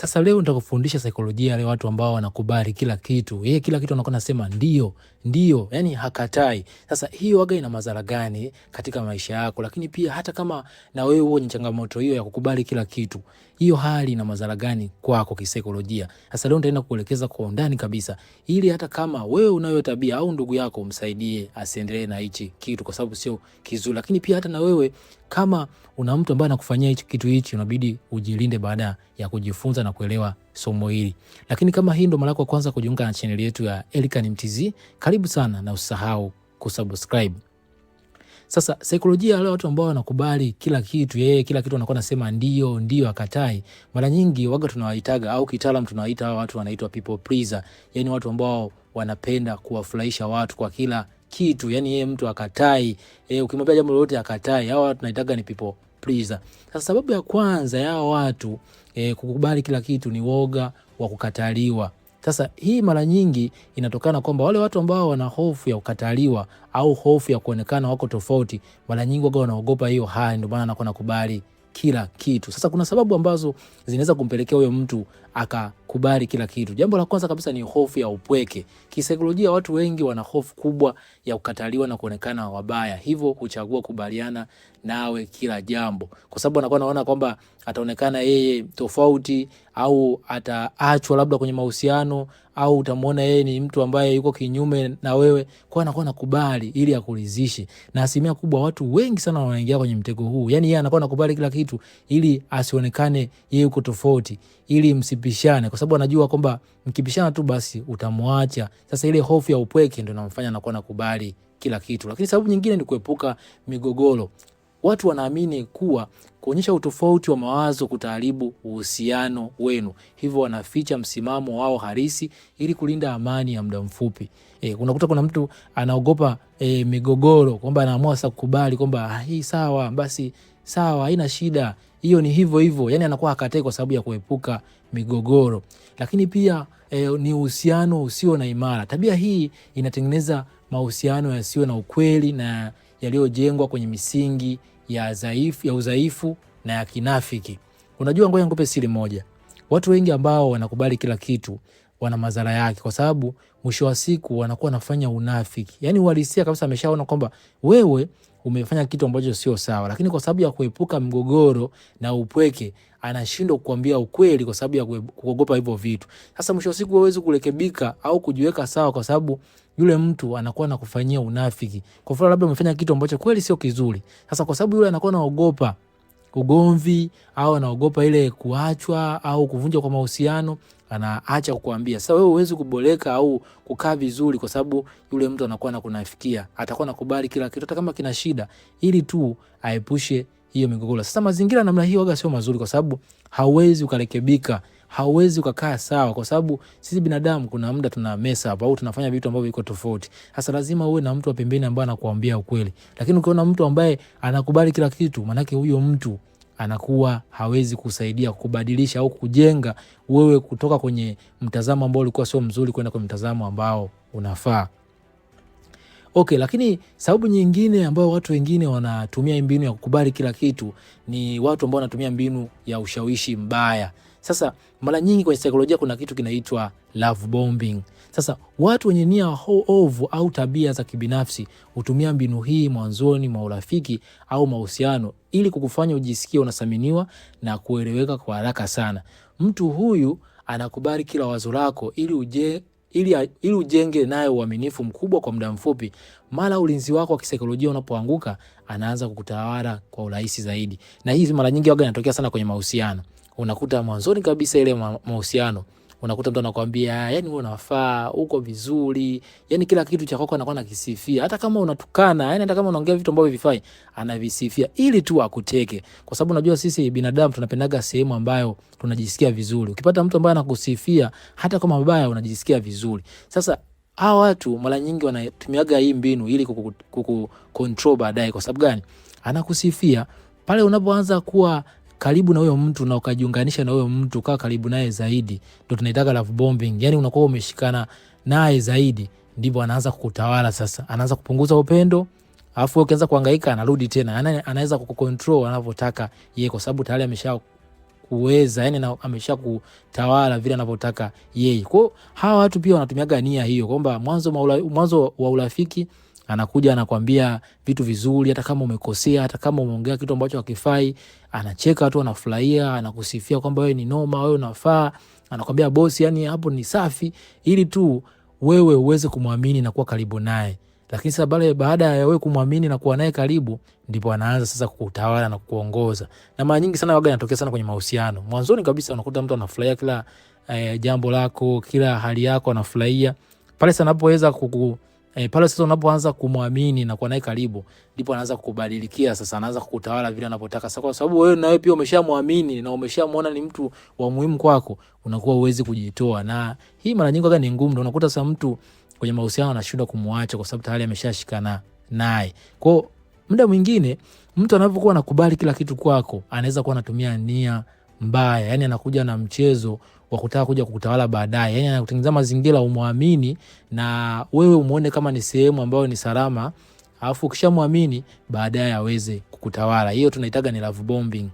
Sasa leo nitakufundisha saikolojia ya watu ambao wanakubali kila kitu. Yeye kila kitu anakuwa anasema ndio, yani hakatai. Sasa hiyo waga ina madhara gani katika maisha yako? Lakini pia hata kama na wewe uko changamoto hiyo ya kukubali kila kitu, hiyo hali ina madhara gani kwako kisaikolojia? Sasa leo nitaenda kuelekeza kwa undani kabisa, ili hata kama wewe unayo tabia au ndugu yako umsaidie asiendelee na hichi kitu, kwa sababu sio kizuri. Lakini pia hata na wewe kama una mtu ambaye anakufanyia hichi kitu unabidi ujilinde baada ya kujifunza na kuelewa somo hili. Lakini kama hii ndo mara yako ya kwanza kujiunga na channel yetu ya Elikhan Mtz, karibu sana na usahau kusubscribe. Sasa saikolojia wale watu ambao wanakubali kila kitu, yeye kila kitu anakuwa anasema ndio akatai, mara nyingi waga tunawaitaga au kitaalamu tunawaita hao watu wanaitwa people pleaser. Yani watu ambao wanapenda kuwafurahisha watu kwa kila kitu, yani yeye mtu akatai, ukimwambia jambo lolote akatai, hao watu tunaitaga ni people pleaser. Sasa sababu ya kwanza ya hao watu kukubali kila kitu ni woga wa kukataliwa. Sasa hii mara nyingi inatokana kwamba wale watu ambao wana hofu ya kukataliwa au hofu ya kuonekana wako tofauti, mara nyingi wao wanaogopa hiyo hali, ndio maana anakuwa nakubali kila kitu. Sasa kuna sababu ambazo zinaweza kumpelekea huyo mtu akakubali kila kitu. Jambo la kwanza kabisa ni hofu ya upweke. Kisaikolojia watu wengi wana hofu kubwa ya kukataliwa na kuonekana wabaya, hivyo huchagua kubaliana nawe kila jambo, kwa sababu anakuwa anaona kwamba ataonekana yeye tofauti au ataachwa labda kwenye mahusiano, au utamuona yeye ni mtu ambaye yuko kinyume na wewe, kwa anakuwa nakubali ili akuridhishe. Na asilimia kubwa watu wengi sana wanaingia kwenye mtego huu. Yani yeye anakuwa nakubali kila kitu ili asionekane yeye yuko tofauti, ili msipishane, kwa sababu anajua kwamba mkipishana tu basi utamwacha. Sasa ile hofu ya upweke ndio inamfanya anakuwa nakubali kila kitu. Lakini sababu nyingine ni kuepuka migogoro. Watu wanaamini kuwa kuonyesha utofauti wa mawazo kutaharibu uhusiano wenu, hivyo wanaficha msimamo wao halisi ili kulinda amani ya muda mfupi. Unakuta kuna mtu anaogopa migogoro, kwamba anaamua sasa kukubali kwamba hii sawa, basi sawa, haina shida, hiyo ni hivyo. Yani anakuwa hakatai kwa sababu ya kuepuka migogoro. Lakini pia ni uhusiano usio na imara. Tabia hii inatengeneza mahusiano yasiyo na ukweli na yaliyojengwa kwenye misingi ya udhaifu na ya kinafiki. Unajua, ngoja nikupe siri moja. Watu wengi ambao wanakubali kila kitu wana madhara yake, kwa sababu mwisho wa siku wanakuwa wanafanya unafiki. Yani uhalisia kabisa, ameshaona kwamba wewe umefanya kitu ambacho sio sawa, lakini kwa sababu ya kuepuka mgogoro na upweke anashindwa kukuambia ukweli kwa sababu ya kuogopa hivyo vitu. Sasa mwisho wa siku huwezi kurekebika au kujiweka sawa, kwa sababu yule mtu anakuwa anakufanyia unafiki. Kwa mfano labda umefanya kitu ambacho kweli sio kizuri. Sasa kwa sababu yule anakuwa anaogopa ugomvi au anaogopa ile kuachwa au kuvunja kwa mahusiano, anaacha kukuambia. Sasa wewe huwezi kuboleka au kukaa vizuri, kwa sababu yule mtu anakuwa anakunafikia. Atakuwa anakubali kila kitu hata kama kina shida, ili tu aepushe hiyo migogoro. Sasa mazingira namna hiyo waga sio mazuri, kwa sababu hauwezi ukarekebika, hauwezi ukakaa sawa, kwa sababu sisi binadamu kuna muda tuna mess up au tunafanya vitu ambavyo viko tofauti. Sasa lazima uwe na mtu wa pembeni ambaye anakuambia ukweli. Lakini ukiona mtu ambaye anakubali kila kitu, maana yake huyo mtu anakuwa hawezi kusaidia kubadilisha au kujenga wewe kutoka kwenye mtazamo ambao ulikuwa sio mzuri kwenda kwenye mtazamo ambao unafaa. Lakini sababu nyingine ambayo watu wengine wanatumia mbinu ya kukubali kila kitu ni watu ambao wanatumia mbinu ya ushawishi mbaya. Sasa mara nyingi kwenye saikolojia kuna kitu kinaitwa love bombing. Sasa watu wenye nia ovu au tabia za kibinafsi hutumia mbinu hii mwanzoni mwa urafiki au mahusiano ili kukufanya ujisikie unathaminiwa na kueleweka kwa haraka sana. Mtu huyu anakubali kila wazo lako ili ujenge naye uaminifu mkubwa kwa muda mfupi. Mara ulinzi wako wa kisaikolojia unapoanguka, anaanza kukutawala kwa urahisi zaidi. Na hizi mara nyingi waga inatokea sana kwenye mahusiano. Unakuta mwanzoni kabisa ile mahusiano, unakuta mtu anakuambia yani wewe unafaa, uko vizuri, yani kila kitu cha kwako anakuwa anakisifia. Hata kama unatukana, yani hata kama unaongea vitu ambavyo vifai, anavisifia ili tu akuteke. Kwa sababu unajua sisi binadamu tunapendaga sehemu ambayo tunajisikia vizuri. Ukipata mtu ambaye anakusifia hata kama mabaya, unajisikia vizuri. Sasa hawa watu mara nyingi wanatumiaga hii mbinu ili kukucontrol baadaye. Kwa sababu gani? Anakusifia pale unapoanza kuwa karibu na huyo mtu na ukajiunganisha na huyo mtu, kaa karibu naye zaidi, ndio tunaitaga love bombing. Yani unakuwa umeshikana naye zaidi, ndipo anaanza kukutawala. Sasa anaanza kupunguza upendo, alafu ukianza kuhangaika anarudi tena. Anaweza kukucontrol anavyotaka yeye, kwa sababu tayari kuweza, yani amesha kutawala vile anavyotaka yeye. Kwa hawa watu pia wanatumiaga nia hiyo kwamba mwanzo wa urafiki anakuja anakuambia vitu vizuri, hata kama umekosea, hata kama umeongea kitu ambacho hakifai, anacheka watu wanafurahia, anakusifia kwamba wewe ni noma, wewe unafaa, anakuambia bosi, yani hapo ni safi, ili tu wewe uweze kumwamini na kuwa karibu naye. Lakini sasa baada ya wewe kumwamini na kuwa naye karibu, ndipo anaanza sasa kukutawala na kukuongoza. Na mara nyingi sana inatokea sana kwenye mahusiano. Mwanzoni kabisa unakuta mtu anafurahia kila jambo lako, kila hali yako anafurahia. Pale sasa anapoweza pale sasa unapoanza kumwamini na kuwa naye karibu, ndipo anaanza kukubadilikia, sasa anaanza kukutawala vile anapotaka. Sasa kwa sababu wewe na wewe pia umeshamwamini na umeshamuona ni mtu wa muhimu kwako, unakuwa uwezi kujitoa. Na hii mara nyingi ni ngumu, ndio unakuta sasa mtu kwenye mahusiano anashindwa kumwacha kwa sababu tayari ameshashikana naye. Kwa muda mwingine mtu anapokuwa anakubali kila kitu kwako, anaweza kuwa anatumia nia mbaya, yani anakuja na mchezo wa kutaka kuja kukutawala baadaye. Yani anakutengeneza mazingira umwamini na wewe umuone kama ni sehemu ambayo ni salama, alafu ukishamwamini baadaye aweze kukutawala. Hiyo tunaitaga ni love bombing.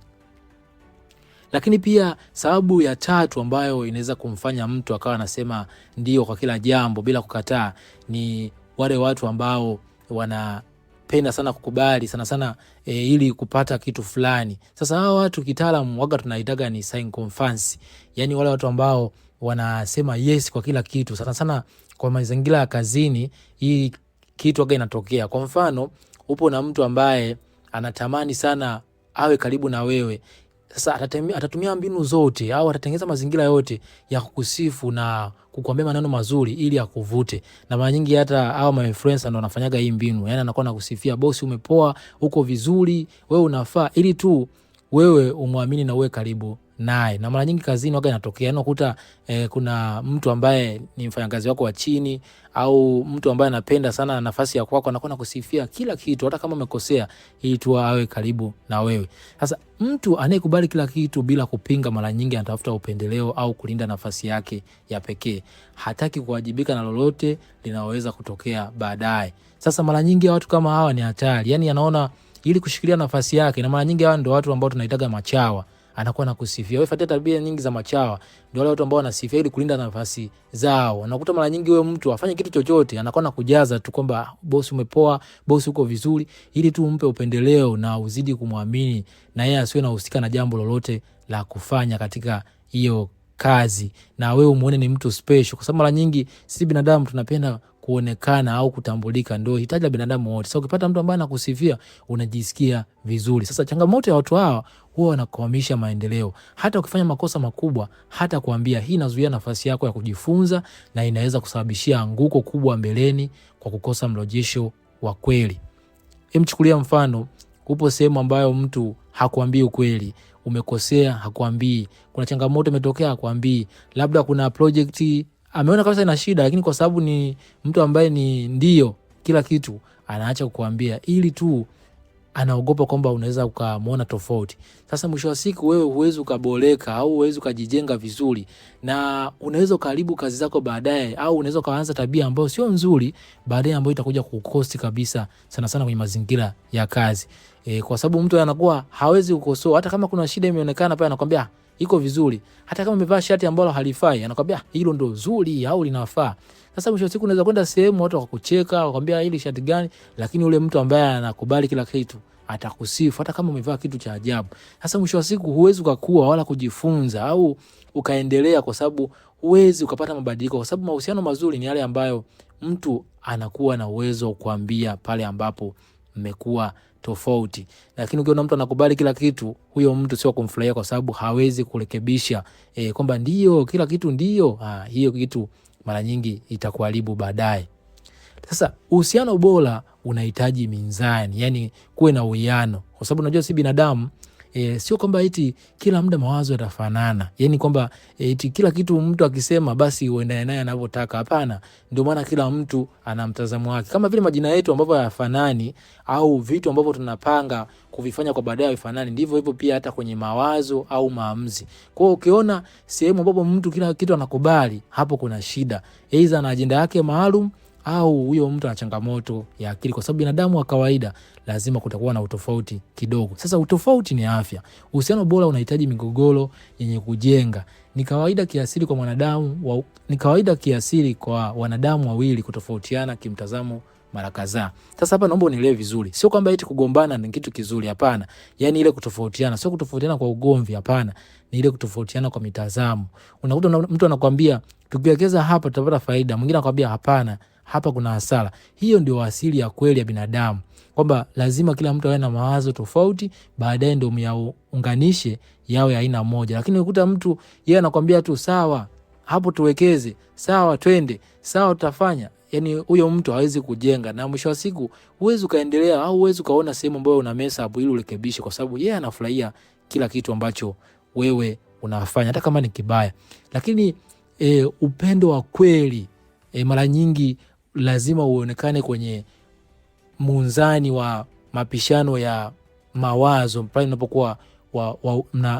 Lakini pia sababu ya tatu ambayo inaweza kumfanya mtu akawa anasema ndio kwa kila jambo bila kukataa, ni wale watu ambao wanapenda sana kukubali sana ili kupata kitu fulani. Sasa hao watu kitaalamu waga tunaitaga ni sycophants. Yani wale watu ambao wanasema yes kwa kila kitu. Sana kwa mazingira ya kazini hii kitu waga inatokea. Kwa mfano, upo na mtu ambaye anatamani sana awe karibu na wewe. Sasa atatumia mbinu zote au atatengeneza mazingira yote ya kukusifu na kukuambia maneno mazuri ili akuvute. Na mara nyingi hata hao my friends ndio wanafanyaga hii mbinu. Yani anakuwa anakusifia, bosi umepoa, uko vizuri, wewe unafaa, ili tu wewe umwamini na uwe karibu naye. Na mara nyingi kazini waga inatokea, unakuta kuna mtu ambaye ni mfanyakazi wako wa chini au mtu ambaye anapenda sana nafasi ya kwako, anakuwa anakusifia kila kitu hata kama umekosea, ili tu awe karibu na wewe. Sasa mtu anayekubali kila kitu bila kupinga, mara nyingi anatafuta upendeleo au kulinda nafasi yake ya pekee. Hataki kuwajibika na lolote linaweza kutokea baadaye. Sasa mara nyingi watu kama hawa ni hatari. Yani anaona ili kushikilia nafasi yake, na mara nyingi hawa ndio watu ambao tunaitaga machawa. Anakuwa anakusifia. Wewe fuatia tabia nyingi za machawa. Ndio wale watu ambao wanasifia ili kulinda nafasi zao. Unakuta mara nyingi wewe mtu afanye kitu chochote, anakuwa anakujaza tu kwamba bosi umepoa, bosi uko vizuri, ili tu umpe upendeleo na uzidi kumwamini na yeye asiwe anahusika na jambo lolote la kufanya katika hiyo kazi, na wewe umuone ni mtu special. Kwa sababu mara nyingi sisi binadamu tunapenda kuonekana au kutambulika, ndio hitaji la binadamu wote. Sasa ukipata mtu ambaye anakusifia, unajisikia vizuri. Sasa changamoto ya watu hawa huwa wanakwamisha maendeleo. Hata ukifanya makosa makubwa, hata kuambia, hii inazuia nafasi yako ya kujifunza na inaweza kusababishia anguko kubwa mbeleni kwa kukosa mrejesho wa kweli. Mchukulia mfano, upo sehemu ambayo mtu hakuambii ukweli, umekosea hakuambii, kuna changamoto imetokea hakuambii, labda kuna project ameona kabisa ina shida, lakini kwa sababu ni mtu ambaye ni ndio kila kitu, anaacha kukuambia ili tu anaogopa kwamba unaweza ukamuona tofauti. Sasa mwisho wa siku wewe huwezi ukaboleka au huwezi ukajijenga vizuri, na unaweza ukaharibu kazi zako baadaye, au unaweza ukaanza tabia ambayo sio nzuri baadaye, ambayo itakuja kukosti kabisa sana kwenye mazingira ya kazi. Kwa sababu mtu anakuwa hawezi kukosoa, hata kama kuna shida imeonekana pale anakuambia iko vizuri, hata kama umevaa shati ambalo halifai anakuambia hilo ndo zuri au linafaa. Sasa mwisho wa siku unaweza kwenda sehemu watu wakakucheka, wakwambia hili shati gani, lakini ule mtu ambaye anakubali kila kitu atakusifu hata kama umevaa kitu cha ajabu. Sasa mwisho wa siku huwezi ukakua wala kujifunza au ukaendelea, kwa sababu huwezi ukapata mabadiliko, kwa sababu mahusiano mazuri ni yale ambayo mtu anakuwa na uwezo kuambia pale ambapo mmekuwa tofauti. Lakini ukiona mtu anakubali kila kitu, huyo mtu sio kumfurahia, kwa sababu hawezi kurekebisha kwamba ndio kila kitu ndio. Hiyo kitu mara nyingi itakuharibu baadaye. Sasa uhusiano bora unahitaji mizani, yani kuwe na uwiano, kwa sababu unajua si binadamu. Sio kwamba eti kila muda mawazo yatafanana, yani kwamba eti kila kitu mtu akisema basi uendane naye anavyotaka. Hapana, ndio maana kila mtu ana mtazamo wake. Kama vile majina yetu ambavyo hayafanani au vitu ambavyo tunapanga kuvifanya kwa baadaye havifanani, ndivyo hivyo pia hata kwenye mawazo au maamuzi. Kwa hiyo ukiona sehemu ambapo mtu kila kitu anakubali, hapo kuna shida. Aidha ana ajenda yake maalum au huyo mtu ana changamoto ya akili, kwa sababu binadamu wa kawaida lazima kutakuwa na utofauti kidogo. Sasa utofauti ni afya. Uhusiano bora unahitaji migogoro yenye kujenga. Ni kawaida kiasili kwa wanadamu wawili kutofautiana kimtazamo mara kadhaa. Sasa hapa naomba unielewe vizuri. Sio kwamba eti kugombana ni kitu kizuri, hapana. Yaani ile kutofautiana, sio kutofautiana kwa ugomvi, hapana. Ni ile kutofautiana kwa mitazamo. Unakuta mtu anakuambia tukiwekeza hapa tutapata faida, mwingine anakuambia hapana, hapa kuna hasara. Hiyo ndio asili ya kweli ya binadamu, kwamba lazima kila mtu awe na mawazo tofauti, baadaye ndio myaunganishe yawe aina moja. Lakini ukuta mtu yeye anakuambia tu sawa, hapo tuwekeze, sawa twende, sawa tutafanya. Yani huyo mtu hawezi kujenga, na mwisho wa siku huwezi ukaendelea au huwezi ukaona sehemu ambayo una mess up ili urekebishe, kwa sababu yeye anafurahia kila kitu ambacho wewe unafanya hata kama ni kibaya. Lakini upendo wa kweli mara nyingi lazima uonekane kwenye munzani wa mapishano ya mawazo pale mnapokuwa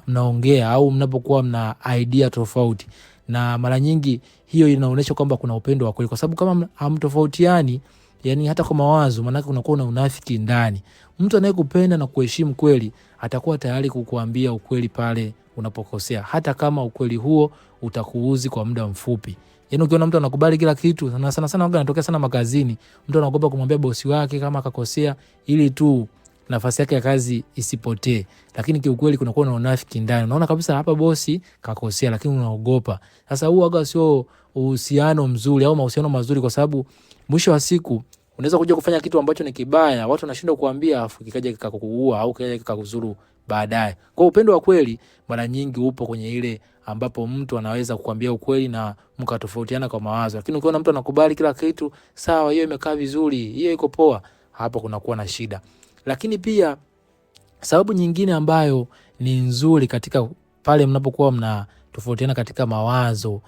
mnaongea au mnapokuwa mna idea tofauti. Na mara nyingi hiyo inaonyesha kwamba kuna upendo wa kweli, kwa sababu kama hamtofautiani, yani hata kwa mawazo, maana kunakuwa na unafiki ndani. Mtu anayekupenda na kuheshimu kweli atakuwa tayari kukuambia ukweli pale unapokosea, hata kama ukweli huo utakuuzi kwa muda mfupi. Yani ukiona mtu anakubali kila kitu, sana waga anatokea sana makazini, mtu anaogopa kumwambia bosi wake kama akakosea ili tu nafasi yake ya kazi isipotee. Lakini kiukweli kunakuwa na unafiki ndani. Unaona kabisa hapa bosi kakosea, lakini unaogopa. Sasa huo waga sio uhusiano mzuri au mahusiano mazuri, kwa sababu mwisho wa siku unaweza kuja kufanya kitu ambacho ni kibaya, watu wanashindwa kuambia, afu kikaja kikakuua au kikaja kikakuzuru baadaye. Kwa upendo wa kweli mara nyingi upo kwenye ile ambapo mtu anaweza kukwambia ukweli na mkatofautiana kwa mawazo. Lakini ukiona mtu anakubali kila kitu, sawa, hiyo imekaa vizuri, hiyo iko poa, hapo kunakuwa na shida. Lakini pia sababu nyingine ambayo ni nzuri katika pale mnapokuwa mnatofautiana katika mawazo,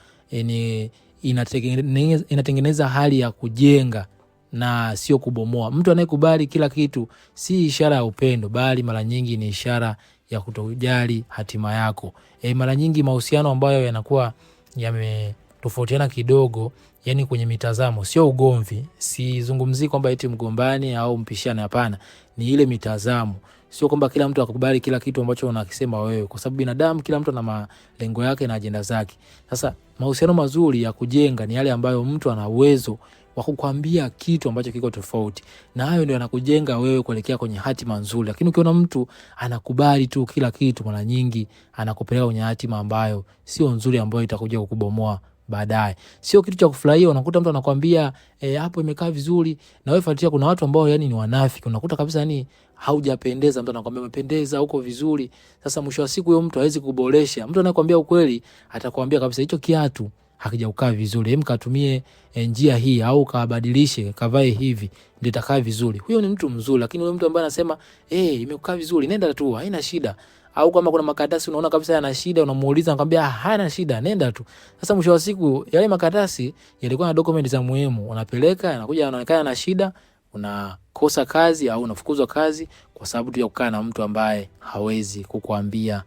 inatengeneza hali ya kujenga na sio kubomoa. Mtu anayekubali kila kitu si ishara ya upendo, bali mara nyingi ni ishara ya kutojali hatima yako. Mara nyingi mahusiano ambayo yanakuwa yametofautiana kidogo, yani kwenye mitazamo, sio ugomvi. Sizungumzii kwamba eti mgombani au mpishane, hapana. Ni ile mitazamo. Sio kwamba kila mtu akubali kila kitu ambacho unakisema wewe, kwa sababu binadamu kila mtu ana malengo yake na ajenda zake. Sasa mahusiano mazuri ya kujenga ni yale ambayo mtu ana uwezo wa kukwambia kitu ambacho kiko tofauti, na hayo ndio yanakujenga wewe kuelekea kwenye hatima nzuri. Lakini ukiona mtu anakubali tu kila kitu, mara nyingi anakupeleka kwenye hatima ambayo sio nzuri, ambayo itakuja kukubomoa baadaye. Sio kitu cha kufurahia. Unakuta mtu anakuambia hapo imekaa vizuri, na wewe fuatia, kuna watu ambao yani ni wanafiki. Unakuta kabisa yani haujapendeza, mtu anakuambia umependeza, uko vizuri. Sasa mwisho wa siku huyo mtu hawezi kuboresha. Mtu anakuambia ukweli atakwambia kabisa hicho kiatu hakijakaa vizuri, hem katumie njia hii au kabadilishe kavae hivi ndio itakaa vizuri. Huyo ni mtu mzuri. Lakini yule mtu ambaye anasema imekaa vizuri, nenda tu, haina shida. Au kama kuna makaratasi unaona kabisa yana shida, unamuuliza anakuambia hana shida, nenda tu. Sasa mwisho wa siku yale makaratasi yalikuwa na document za muhimu, unapeleka, anakuja anaonekana na shida, unakosa kazi au unafukuzwa kazi kwa sababu tu ya kukaa na mtu ambaye hawezi kukuambia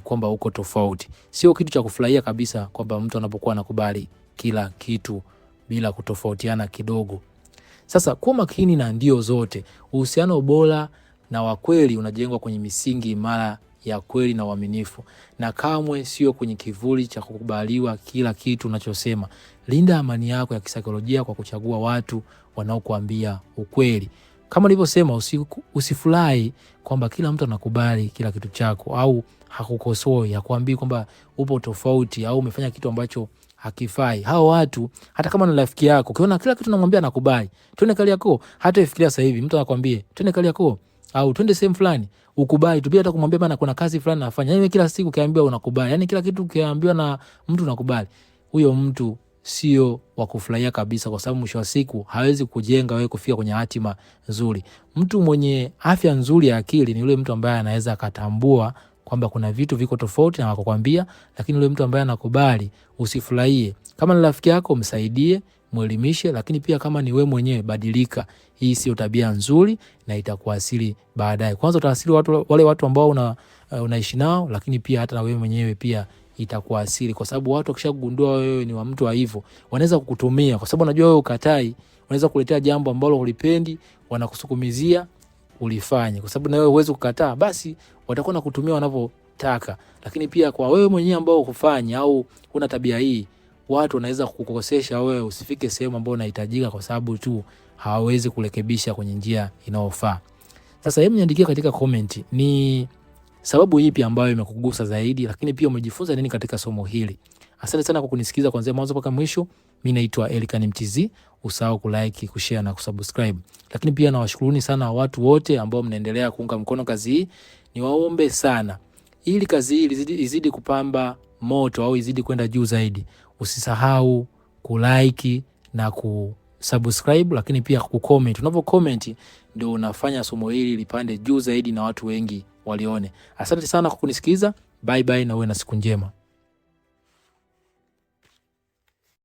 kwamba uko tofauti. Sio kitu cha kufurahia kabisa kwamba mtu anapokuwa anakubali kila kitu bila kutofautiana kidogo. Sasa kuwa makini na ndio zote. Uhusiano bora na wa kweli unajengwa kwenye misingi imara ya kweli na uaminifu, na kamwe sio kwenye kivuli cha kukubaliwa kila kitu unachosema. Linda amani yako ya kisaikolojia kwa kuchagua watu wanaokuambia ukweli. Kama nilivyosema, usifurahi kwamba kila mtu anakubali kila kitu chako au hakukosoi, hakuambii kwamba upo tofauti au umefanya kitu ambacho hakifai. Hao watu hata kama ni rafiki yako, ukiona kila kitu unamwambia anakubali, twende Kariakoo, hata ifikiria sasa hivi mtu anakuambia twende Kariakoo au twende sehemu fulani, ukubali tu bila hata kumwambia bana kuna kazi fulani nafanya. Yaani kila siku ukiambiwa unakubali, yani kila kitu ukiambiwa na mtu unakubali, huyo mtu sio wa kufurahia kabisa, kwa sababu mwisho wa siku hawezi kujenga wewe kufika kwenye hatima nzuri. Mtu mwenye afya nzuri ya akili ni yule mtu ambaye anaweza akatambua kwamba kuna vitu viko tofauti na akakwambia, lakini yule mtu ambaye anakubali usifurahie. Kama ni rafiki yako msaidie, muelimishe, lakini pia kama ni wewe mwenyewe badilika. Hii sio tabia nzuri na itakuasili baadaye. Kwanza utaasili wale watu ambao unaishi nao, lakini pia hata na wewe mwenyewe pia itakuasili, kwa sababu watu wakishagundua wewe ni wa mtu wa hivyo, wanaweza kukutumia, kwa sababu unajua wewe ukatai, wanaweza kuletea jambo ambalo ulipendi, wanakusukumizia ulifanye, kwa sababu na wewe huwezi kukataa, basi watakuwa nakutumia wanavyotaka. Lakini pia kwa wewe mwenyewe ambao hufanya au una tabia hii, watu wanaweza kukukosesha wewe usifike sehemu ambayo unahitajika, kwa sababu tu hawawezi kurekebisha kwenye njia inayofaa. Sasa hebu niandikie katika comment ni sababu ipi ambayo imekugusa zaidi, lakini pia umejifunza nini katika somo hili. Asante sana kwa kunisikiza kuanzia mwanzo mpaka mwisho. Mimi naitwa Elikhan Mtz. Usahau kulike, kushare na kusubscribe. Lakini pia nawashukuruni sana watu wote ambao mnaendelea kuunga mkono kazi hii. Niwaombe sana, ili kazi hii izidi kupamba moto au izidi kwenda juu zaidi, usisahau kulike na kusubscribe, lakini pia kucomment. Unapocomment ndio unafanya somo hili lipande juu zaidi na watu wengi walione. Asante sana kwa kunisikiza. Bye bye na uwe na siku njema.